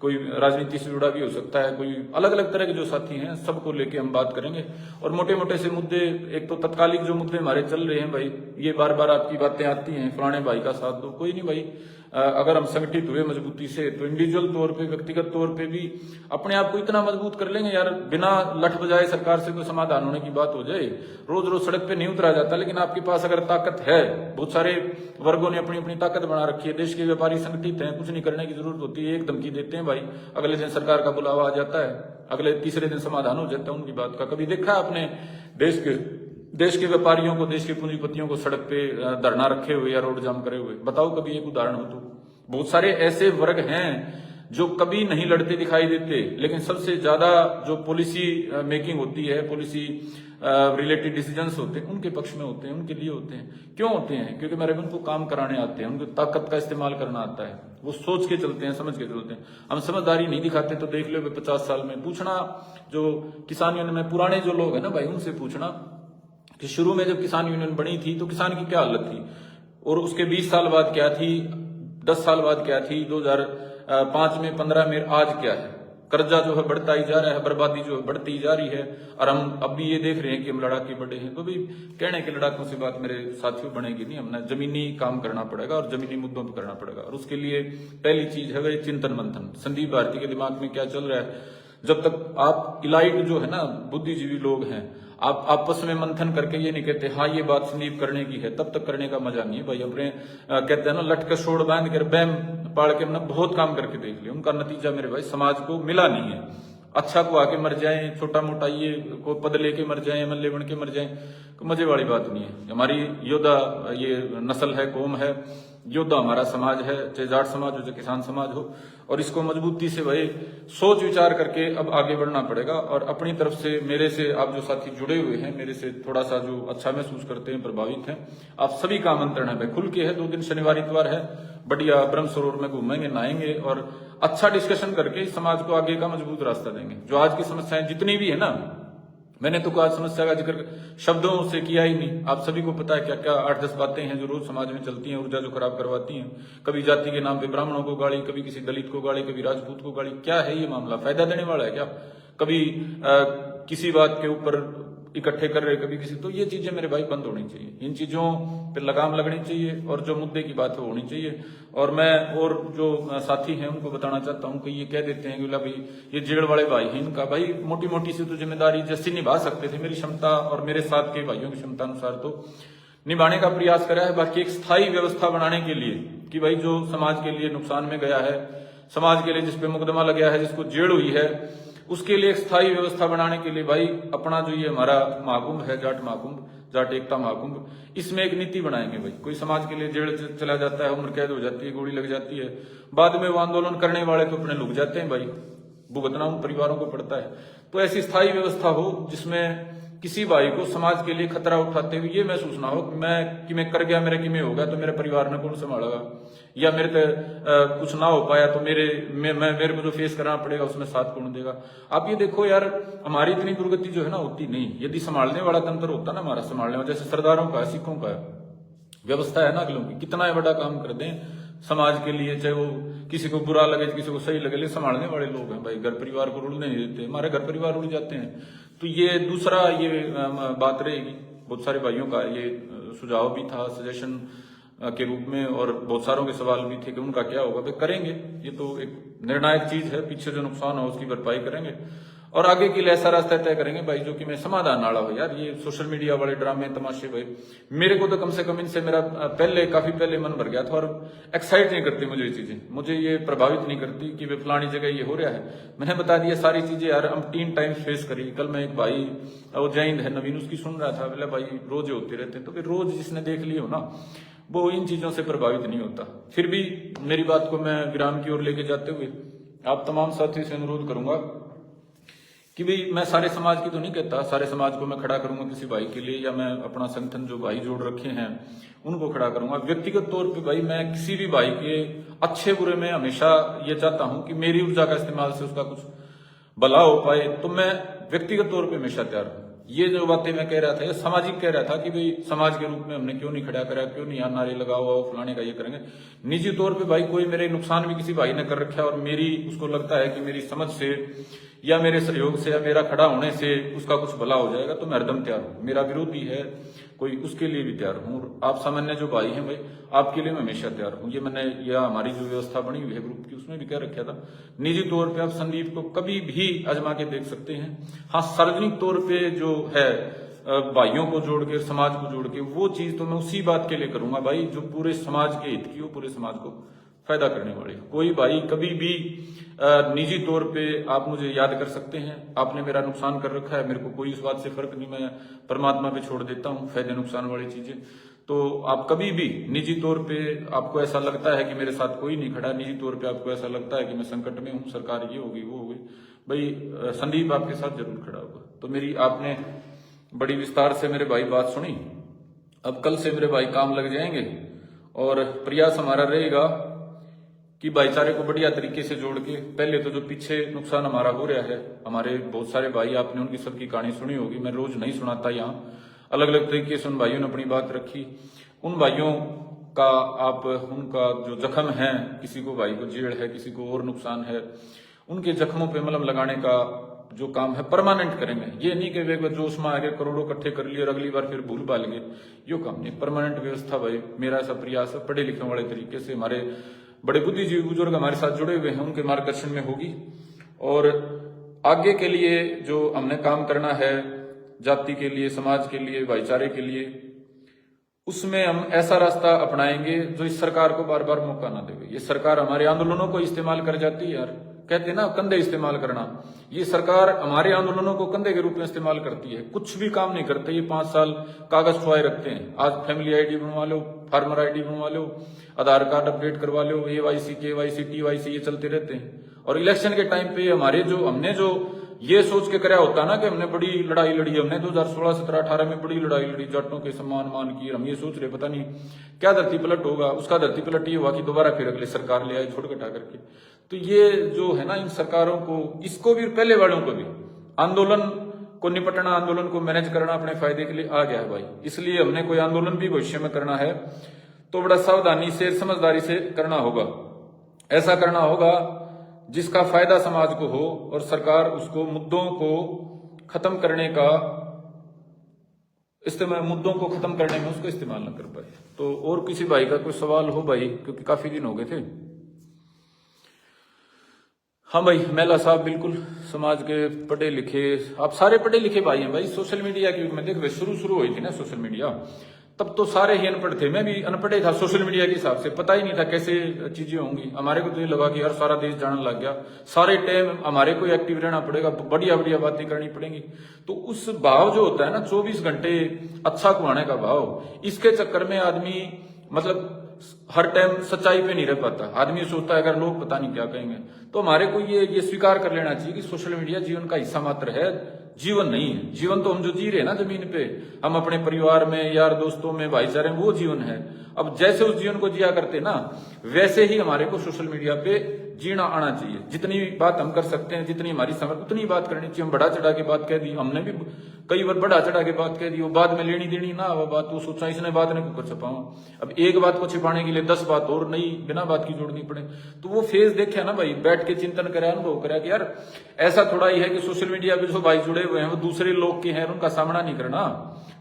कोई राजनीति से जुड़ा भी हो सकता है, कोई अलग अलग तरह के जो साथी हैं, सबको लेके हम बात करेंगे। और मोटे मोटे से मुद्दे, एक तो तत्कालिक जो मुद्दे हमारे चल रहे हैं भाई, ये बार बार आपकी बातें आती हैं, फलाने भाई का साथ दो, कोई नहीं भाई, अगर हम संगठित हुए मजबूती से तो इंडिविजुअल तौर पे, व्यक्तिगत तौर पे भी अपने आप को इतना मजबूत कर लेंगे यार, बिना लठ बजाए सरकार से कोई समाधान होने की बात हो जाए। रोज रोज सड़क पे नहीं उतरा जाता, लेकिन आपके पास अगर ताकत है, बहुत सारे वर्गों ने अपनी अपनी ताकत बना रखी है, देश के व्यापारी संगठित हैं, कुछ नहीं करने की जरूरत होती है, एक धमकी देते हैं भाई, अगले दिन सरकार का बुलावा आ जाता है, अगले तीसरे दिन समाधान हो जाता है उनकी बात का। कभी देखा आपने देश के व्यापारियों को, देश के पूंजीपतियों को सड़क पे धरना रखे हुए या रोड जाम करे हुए? बताओ कभी एक उदाहरण हो तो। बहुत सारे ऐसे वर्ग हैं जो कभी नहीं लड़ते दिखाई देते, लेकिन सबसे ज्यादा जो पॉलिसी मेकिंग होती है, पॉलिसी रिलेटेड डिसीजंस होते हैं, उनके पक्ष में होते हैं, उनके लिए होते हैं। क्यों होते हैं? क्योंकि मेरे उनको काम कराने आते हैं, उनको ताकत का इस्तेमाल करना आता है, वो सोच के चलते हैं, समझ के चलते हैं। हम समझदारी नहीं दिखाते तो देख लो 50 साल में पूछना, जो किसान यूनियन में पुराने जो लोग हैं ना भाई, उनसे पूछना कि शुरू में जब किसान यूनियन बनी थी तो किसान की क्या हालत थी, और उसके 20 साल बाद क्या थी, 10 साल बाद क्या थी, 2005 में, 15 में, आज क्या है। कर्जा जो है बढ़ता ही जा रहा है, बर्बादी जो है बढ़ती जा रही है, और हम अब भी ये देख रहे हैं कि हम लड़ाके बढ़े हैं। तो भी कहने के लड़ाकों से बात मेरे साथियों बनेगी नहीं, हमने जमीनी काम करना पड़ेगा और जमीनी मुद्दों पर करना पड़ेगा। और उसके लिए पहली चीज है वह चिंतन मंथन। संदीप भारती के दिमाग में क्या चल रहा है, जब तक आप इलाइट जो है ना बुद्धिजीवी लोग हैं, आप आपस में मंथन करके ये नहीं कहते हाँ ये बात संदीप करने की है, तब तक करने का मजा नहीं है भाई। अपने कहते हैं ना लट के सोड़ बांध कर बैम पाड़ के हमने बहुत काम करके देख लिया, उनका नतीजा मेरे भाई समाज को मिला नहीं है। अच्छा को आके मर जाए, छोटा मोटा ये को पद लेके मर जाए, एमएलए बन के मर जाए, तो मजे वाली बात नहीं है। हमारी योद्धा ये नस्ल है, कौम है, योद्धा हमारा समाज है, चाहे जाट समाज हो चाहे किसान समाज हो, और इसको मजबूती से भाई सोच विचार करके अब आगे बढ़ना पड़ेगा। और अपनी तरफ से मेरे से आप जो साथी जुड़े हुए हैं, मेरे से थोड़ा सा जो अच्छा महसूस करते हैं, प्रभावित हैं, आप सभी का आमंत्रण है भाई, खुल के है। 2 दिन शनिवार इतवार है, बढ़िया ब्रह्म सरोवर में घूमेंगे, नहाएंगे और अच्छा डिस्कशन करके समाज को आगे का मजबूत रास्ता देंगे। जो आज की समस्याएं जितनी भी है ना, मैंने तो आज समस्या का जिक्र शब्दों से किया ही नहीं, आप सभी को पता है क्या क्या 8-10 बातें हैं जो रोज समाज में चलती हैं, ऊर्जा जो खराब करवाती हैं। कभी जाति के नाम पे ब्राह्मणों को गाली, कभी किसी दलित को गाली, कभी राजपूत को गाली। क्या है ये मामला? फायदा देने वाला है क्या? कभी किसी बात के ऊपर इकट्ठे कर रहे, कभी किसी, तो ये चीजें मेरे भाई बंद होनी चाहिए, इन चीजों पे लगाम लगनी चाहिए और जो मुद्दे की बात है वो होनी चाहिए। और मैं और जो साथी हैं उनको बताना चाहता हूं कि ये कह देते हैं कि भाई ये जेड़ वाले भाई हैं, इनका भाई मोटी मोटी सी तो जिम्मेदारी जैसी निभा सकते थे, मेरी क्षमता और मेरे साथ के भाइयों की क्षमता अनुसार तो निभाने का प्रयास करा है। बाकी एक स्थायी व्यवस्था बनाने के लिए कि भाई जो समाज के लिए नुकसान में गया है, समाज के लिए जिसपे मुकदमा लग गया है, जिसको जेड़ हुई है, उसके लिए एक स्थायी व्यवस्था बनाने के लिए भाई अपना जो ये हमारा महाकुंभ है, जाट महाकुंभ, जाट एकता महाकुंभ, इसमें एक नीति बनाएंगे भाई। कोई समाज के लिए जेल चला जाता है, उम्र कैद हो जाती है, गोली लग जाती है, बाद में वो आंदोलन करने वाले तो अपने लुक जाते हैं भाई, भुगतना उन परिवारों को पड़ता है। तो ऐसी स्थायी व्यवस्था हो जिसमें किसी भाई को समाज के लिए खतरा उठाते हुए ये महसूस ना हो कि मैं कर गया, मेरे कि मैं हो गया तो मेरे परिवार ने कौन संभालेगा, या मेरे तो कुछ ना हो पाया तो मेरे को जो फेस करना पड़ेगा उसमें साथ कौन देगा। आप ये देखो यार, हमारी इतनी दुर्गति जो है ना होती नहीं यदि संभालने वाला तंत्र होता ना हमारा, संभालने वाला जैसे सरदारों का, सिखों का व्यवस्था है ना अगलों की, कितना बड़ा काम कर दें समाज के लिए, चाहे वो किसी को बुरा लगे किसी को सही लगे, संभालने वाले लोग हैं भाई। घर परिवार को रुड़ने नहीं देते, हमारे घर परिवार उड़ जाते हैं। तो ये दूसरा ये बात रहेगी। बहुत सारे भाइयों का ये सुझाव भी था सजेशन के रूप में, और बहुत सारों के सवाल भी थे कि उनका क्या होगा। भाई करेंगे, ये तो एक निर्णायक चीज है, पीछे जो नुकसान हो उसकी भरपाई करेंगे और आगे के लिए ऐसा रास्ता तय करेंगे भाई जो कि मैं समाधान नाड़ा हो। यार ये सोशल मीडिया वाले ड्रामे तमाशे भाई, मेरे को तो कम से कम इनसे मेरा काफी पहले मन भर गया था, और एक्साइट नहीं करती मुझे ये चीजें, मुझे ये प्रभावित नहीं करती कि वे फलानी जगह ये हो रहा है। मैंने बता दिया सारी चीजें यार, हम 3 टाइम्स फेस करी। कल मैं एक भाई वो जय हिंद है नवीन, उसकी सुन रहा था, बोला भाई रोज होते रहते हैं, तो फिर रोज जिसने देख लिया हो ना वो इन चीजों से प्रभावित नहीं होता। फिर भी मेरी बात को मैं विराम की ओर लेके जाते हुए आप तमाम साथियों से अनुरोध करूंगा कि भाई मैं सारे समाज की तो नहीं कहता, सारे समाज को मैं खड़ा करूंगा किसी भाई के लिए, या मैं अपना संगठन जो भाई जोड़ रखे हैं उनको खड़ा करूंगा। व्यक्तिगत तौर पे भाई मैं किसी भी भाई के अच्छे बुरे में हमेशा ये चाहता हूं कि मेरी ऊर्जा का इस्तेमाल से उसका कुछ भला हो पाए, तो मैं व्यक्तिगत तौर पे हमेशा तैयार हूं। ये जो बातें मैं कह रहा था, ये सामाजिक कह रहा था कि भाई समाज के रूप में हमने क्यों नहीं खड़ा करा, क्यों नहीं यहाँ नारे लगा हुआ फलाने का ये करेंगे। निजी तौर पे भाई कोई मेरे नुकसान भी किसी भाई ने कर रखा है और मेरी उसको लगता है कि मेरी समझ से या मेरे सहयोग से या मेरा खड़ा होने से उसका कुछ भला हो जाएगा, तो मैं हरदम तैयार हूँ। मेरा विरोधी है कोई, उसके लिए भी तैयार हूँ। आप सामान्य जो भाई हैं भाई, आपके लिए मैं हमेशा तैयार हूँ। ये मैंने या हमारी जो व्यवस्था बनी हुई है ग्रुप की उसमें भी कह रखा था। निजी तौर पे आप संदीप को कभी भी आजमा के देख सकते हैं। हाँ, सार्वजनिक तौर पे जो है भाइयों को जोड़ के, समाज को जोड़ के, वो चीज तो मैं उसी बात के लिए करूंगा भाई जो पूरे समाज के हित की हो, पूरे समाज को फायदा करने वाली। कोई भाई कभी भी निजी तौर पे आप मुझे याद कर सकते हैं, आपने मेरा नुकसान कर रखा है, मेरे को कोई इस बात से फर्क नहीं, मैं परमात्मा पे छोड़ देता हूँ फायदे नुकसान वाली चीजें। तो आप कभी भी निजी तौर पे आपको ऐसा लगता है कि मेरे साथ कोई नहीं खड़ा, निजी तौर पे आपको ऐसा लगता है कि मैं संकट में हूँ, सरकार ये होगी वो होगी, भाई संदीप आपके साथ जरूर खड़ा होगा। तो मेरी आपने बड़ी विस्तार से मेरे भाई बात सुनी। अब कल से मेरे भाई काम लग जाएंगे और प्रयास हमारा रहेगा कि भाईचारे को बढ़िया तरीके से जोड़ के, पहले तो जो पीछे नुकसान हमारा हो रहा है, हमारे बहुत सारे भाई, आपने उनकी सबकी कहानी सुनी होगी, मैं रोज नहीं सुनाता यहाँ, अलग अलग तरीके से उन भाइयों ने अपनी बात रखी। उन भाइयों का आप उनका जो जख्म है, किसी को भाई को जेड़ है, किसी को और नुकसान है, उनके जख्मों पे मलहम लगाने का जो काम है परमानेंट करेंगे। ये नहीं कि एक बार जोश में आगे करोड़ों इकट्ठे कर लिए और अगली बार फिर भूल भाल गए, यो काम नहीं। परमानेंट व्यवस्था भाई मेरा ऐसा प्रयास है, पढ़े लिखने वाले तरीके से, हमारे बड़े बुद्धिजीवी बुजुर्ग हमारे साथ जुड़े हुए हैं, उनके मार्गदर्शन में होगी। और आगे के लिए जो हमने काम करना है, जाति के लिए, समाज के लिए, भाईचारे के लिए, उसमें हम ऐसा रास्ता अपनाएंगे जो इस सरकार को बार बार मौका ना देवे। ये सरकार हमारे आंदोलनों को इस्तेमाल कर जाती है यार, कहते हैं ना कंधे इस्तेमाल करना। ये सरकार हमारे आंदोलनों को कंधे के रूप में इस्तेमाल करती है, कुछ भी काम नहीं करते। ये 5 साल कागज छुआए रखते हैं। आज फैमिली आईडी बनवा लो, फार्मर आईडी बनवा लो, आधार कार्ड अपडेट करवा लो, AYC KYC TYC ये चलते रहते हैं। और इलेक्शन के टाइम पे हमने जो ये सोच के कराया होता ना कि हमने बड़ी लड़ाई लड़ी, हमने 2016, 17, 18 में बड़ी लड़ाई लड़ी, जाटों के सम्मान मान की, हम ये सोच रहे पता नहीं क्या धरती पलट होगा। उसका धरती पलट ये हुआ कि दोबारा फिर अगली सरकार ले आई छोड़ घटा करके। तो ये जो है ना, इन सरकारों को, इसको भी, पहले वालों को भी आंदोलन को निपटना, आंदोलन को मैनेज करना अपने फायदे के लिए आ गया है भाई। इसलिए हमने कोई आंदोलन भी भविष्य में करना है तो बड़ा सावधानी से, समझदारी से करना होगा। ऐसा करना होगा जिसका फायदा समाज को हो और सरकार उसको मुद्दों को खत्म करने का मुद्दों को खत्म करने में उसको इस्तेमाल न कर पाए। तो और किसी भाई का कोई सवाल हो भाई, क्योंकि काफी दिन हो गए थे। हाँ भाई, मेला साहब बिल्कुल समाज के पढ़े लिखे, आप सारे पढ़े लिखे भाई हैं भाई। सोशल मीडिया के युग में देख, शुरू हुई थी ना सोशल मीडिया, तब तो सारे ही अनपढ़ थे। मैं भी अनपढ़ था सोशल मीडिया के हिसाब से, पता ही नहीं था कैसे चीजें होंगी। हमारे को तो ये लगा कि यार सारा देश जानने लग गया, सारे टाइम हमारे को एक्टिव रहना पड़ेगा, बढ़िया बढ़िया बातें करनी पड़ेंगी। तो उस भाव जो होता है ना, 24 घंटे अच्छा कुआने का भाव, इसके चक्कर में आदमी मतलब हर टाइम सच्चाई पे नहीं रह पाता। आदमी सोचता है अगर लोग पता नहीं क्या कहेंगे। तो हमारे को ये स्वीकार कर लेना चाहिए कि सोशल मीडिया जीवन का हिस्सा मात्र है, जीवन नहीं है। जीवन तो हम जो जी रहे हैं ना जमीन पे, हम अपने परिवार में, यार दोस्तों में, भाईचारे में, वो जीवन है। अब जैसे उस जीवन को जिया करते ना, वैसे ही हमारे को सोशल मीडिया पे जीना आना चाहिए। जितनी बात हम कर सकते हैं, जितनी हमारी समझ, उतनी बात करनी चाहिए। हम बढ़ा चढ़ा के बात कह दी, हमने भी कई बार बढ़ा चढ़ा के बात कह दी, वो बाद में लेनी देनी ना वो बात, वो सोचा इसने बात नहीं को छिपाऊं। अब एक बात को छिपाने के लिए 10 बात और नई बिना बात की जोड़नी पड़े। तो वो फेज देखा ना भाई, बैठ के चिंतन करा, अनुभव करा कि यार ऐसा थोड़ा ही है कि सोशल मीडिया पे जो भाई जुड़े हुए हैं वो दूसरे लोग के हैं, उनका सामना नहीं करना।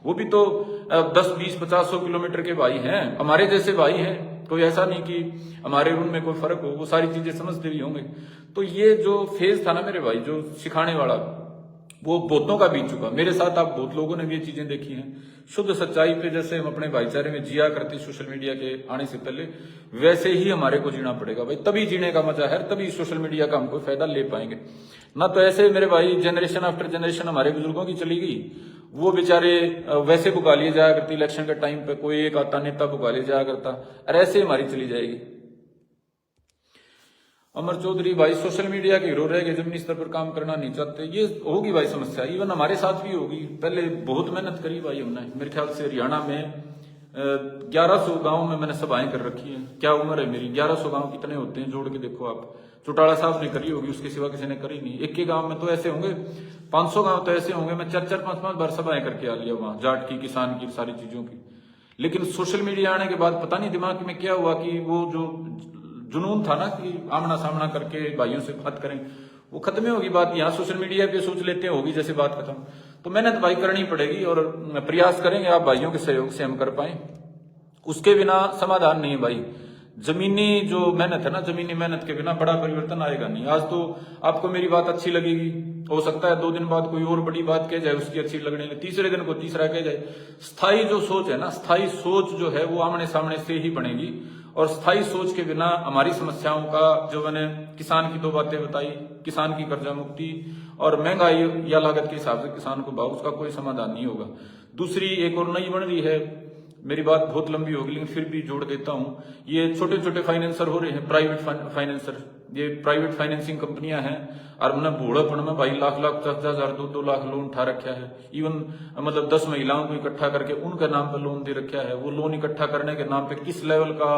वो भी तो 10, 20, 50, 100 किलोमीटर के भाई हैं, हमारे जैसे भाई हैं। कोई ऐसा नहीं कि हमारे उनमें कोई फर्क हो, वो सारी चीजें समझते भी होंगे। तो ये जो फेज था ना मेरे भाई, जो सिखाने वाला, वो बहुतों का बीत चुका। मेरे साथ आप बहुत लोगों ने भी ये चीजें देखी हैं। शुद्ध सच्चाई पे जैसे हम अपने भाईचारे में जिया करते सोशल मीडिया के आने से पहले, वैसे ही हमारे को जीना पड़ेगा भाई। तभी जीने का मजा है, तभी सोशल मीडिया का हम कोई फायदा ले पाएंगे ना। तो ऐसे मेरे भाई जनरेशन आफ्टर जनरेशन हमारे बुजुर्गों की चली गई, वो बेचारे वैसे भुगा लिए जाया करते। इलेक्शन के टाइम पे कोई एक आता नेता भुगा लिए जाया करता, और ऐसे हमारी चली जाएगी। अमर चौधरी भाई, सोशल मीडिया के हीरो रह गए, जमीनी स्तर पर काम करना नहीं चाहते। ये होगी भाई समस्या, इवन हमारे साथ भी होगी। पहले बहुत मेहनत करी भाई हमने, मेरे ख्याल से हरियाणा में 1100 गांव में मैंने सभाएं कर रखी हैं। क्या उम्र है मेरी, 1100 गांव कितने होते हैं जोड़ के देखो आप। चौटाला साहब ने करी होगी, उसके सिवा किसी ने करी नहीं। एक के गांव में तो ऐसे होंगे, 500 गांव तो ऐसे होंगे, मैं 4-4, 5-5 बार सभाएं करके आ लिया वहां, जाट की, किसान की, सारी चीजों की। लेकिन सोशल मीडिया आने के बाद पता नहीं दिमाग में क्या हुआ कि वो जो जुनून था ना कि आमना सामना करके भाइयों से बात करें, वो खत्म होगी बात। यहाँ सोशल मीडिया पे सोच लेते हैं होगी जैसे बात खत्म। तो मेहनत भाई करनी पड़ेगी और प्रयास करेंगे आप भाइयों के सहयोग से हम कर पाए। उसके बिना समाधान नहीं है भाई। जमीनी जो मेहनत है ना, जमीनी मेहनत के बिना बड़ा परिवर्तन आएगा नहीं। आज तो आपको मेरी बात अच्छी लगेगी, हो सकता है 2 दिन बाद कोई और बड़ी बात कह जाए, उसकी अच्छी लगने लगे, तीसरे दिन को तीसरा कह जाए। स्थायी जो सोच है ना, स्थायी सोच जो है वो आमने सामने से ही बनेगी। और स्थायी सोच के बिना हमारी समस्याओं का, जो मैंने किसान की 2 बातें बताई, किसान की कर्जा मुक्ति और महंगाई या लागत के हिसाब से किसान को भाव, उसका कोई समाधान नहीं होगा। दूसरी एक और नई बन रही है, मेरी बात बहुत लंबी होगी लेकिन फिर भी जोड़ देता हूं। ये छोटे छोटे फाइनेंसर हो रहे हैं, प्राइवेट फाइनेंसर, ये प्राइवेट फाइनेंसिंग कंपनियां हैं और उन्होंने भोड़ापन में भाई लाख 50,000, 2-2 लाख लोन उठा रखा है। इवन मतलब 10 महिलाओं को इकट्ठा करके उनके नाम पर लोन दे रखा है। वो लोन इकट्ठा करने के नाम पे किस लेवल का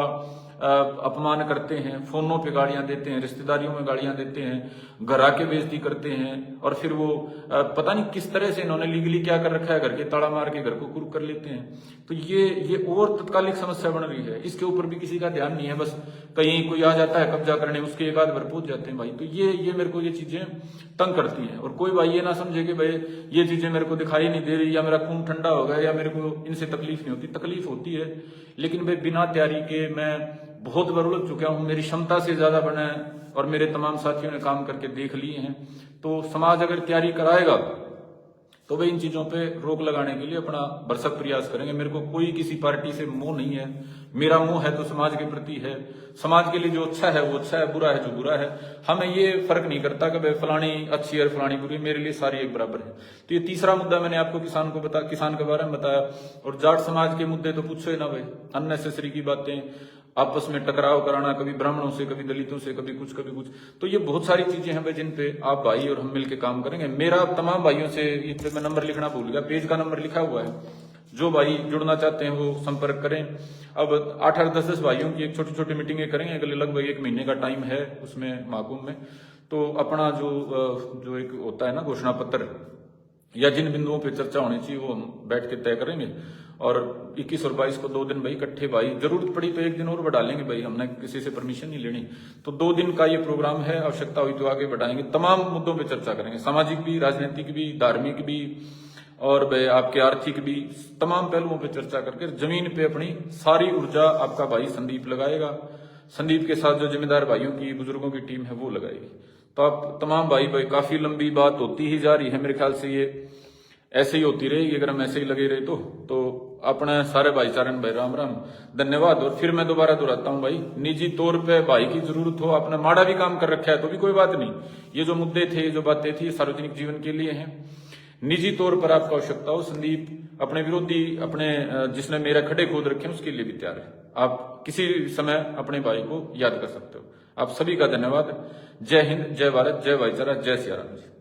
अपमान करते हैं, फोनों पे गाड़ियां देते हैं, रिश्तेदारियों में गाड़ियां देते हैं, घर आके बेइज्जती करते हैं और फिर वो पता नहीं किस तरह से इन्होंने लीगली क्या कर रखा है, घर के ताला मार के घर को कुर्क कर लेते हैं। तो ये और तत्कालिक समस्या बन रही है, इसके ऊपर भी किसी का ध्यान नहीं है। बस कहीं कोई आ जाता है कब्जा करने, उसके एक आध भर पहुंच जाते हैं भाई। तो ये मेरे को ये चीजें तंग करती हैं। और कोई भाई ये ना समझे कि भाई ये चीजें मेरे को दिखाई नहीं दे रही या मेरा खून ठंडा हो गया या मेरे को इनसे तकलीफ नहीं होती। तकलीफ होती है, लेकिन भाई बिना तैयारी के मैं बहुत बार उलझ चुका हूं, मेरी क्षमता से ज्यादा बना है और मेरे तमाम साथियों ने काम करके देख लिए हैं। तो समाज अगर तैयारी कराएगा तो वे इन चीजों पे रोक लगाने के लिए अपना भरसक प्रयास करेंगे। मेरे को कोई किसी पार्टी से मोह नहीं है, मेरा मोह है तो समाज के प्रति है। समाज के लिए जो अच्छा है वो अच्छा है, बुरा है जो बुरा है। हमें ये फर्क नहीं करता कि भाई फलानी अच्छी है फलानी बुरी, मेरे लिए सारी एक बराबर है। तो ये तीसरा मुद्दा मैंने आपको किसान के बारे में बताया। और जाट समाज के मुद्दे तो पूछो ही ना भाई, अननेसेसरी की बातें, आपस में टकराव कराना, कभी ब्राह्मणों से, कभी दलितों से, कभी कुछ कभी कुछ। तो ये बहुत सारी चीजें हैं भाई जिन पे आप भाई और हम मिलकर काम करेंगे। मेरा तमाम भाइयों से, इस पे मैं नंबर लिखना भूल गया, पेज का नंबर लिखा हुआ है, जो भाई जुड़ना चाहते हैं वो संपर्क करें। अब 8-8, 10-10 भाइयों की एक छोटी छोटी मीटिंगें करेंगे, अगले लगभग 1 महीने का टाइम है उसमें महाकुंभ में। तो अपना जो एक होता है ना घोषणा पत्र, या जिन बिंदुओं पे चर्चा होनी चाहिए वो हम बैठ के तय करेंगे। और 21 और 22 को 2 दिन भाई इकट्ठे, भाई जरूरत पड़ी तो 1 दिन और बढ़ा लेंगे भाई, हमने किसी से परमिशन नहीं लेनी। तो 2 दिन का ये प्रोग्राम है, आवश्यकता हुई तो आगे बढ़ाएंगे। तमाम मुद्दों पे चर्चा करेंगे, सामाजिक भी, राजनीतिक भी, धार्मिक भी, और भाई आपके आर्थिक भी, तमाम पहलुओं पे चर्चा करके जमीन पे अपनी सारी ऊर्जा आपका भाई संदीप लगाएगा। संदीप के साथ जो जिम्मेदार भाइयों की, बुजुर्गों की टीम है वो लगाएगी। तो आप तमाम भाई काफी लंबी बात होती ही जा रही है, मेरे ख्याल से ये ऐसे ही होती रहेगी अगर हम ऐसे ही लगे रहे तो अपने सारे भाईचारे भाई राम राम, धन्यवाद। और फिर मैं दोबारा दोहराता हूं भाई, निजी तौर पे भाई की जरूरत हो, आपने माड़ा भी काम कर रखा है तो भी कोई बात नहीं, ये जो मुद्दे थे, ये जो बातें थी, सार्वजनिक जीवन के लिए हैं। निजी तौर पर आपको आवश्यकता हो, संदीप अपने विरोधी, अपने जिसने मेरे खड़े खोद रखे हैं उसके लिए भी तैयार है। आप किसी समय अपने भाई को याद कर सकते हो। आप सभी का धन्यवाद। जय हिंद, जय भारत, जय भाईचारा, जय सिया राम जी।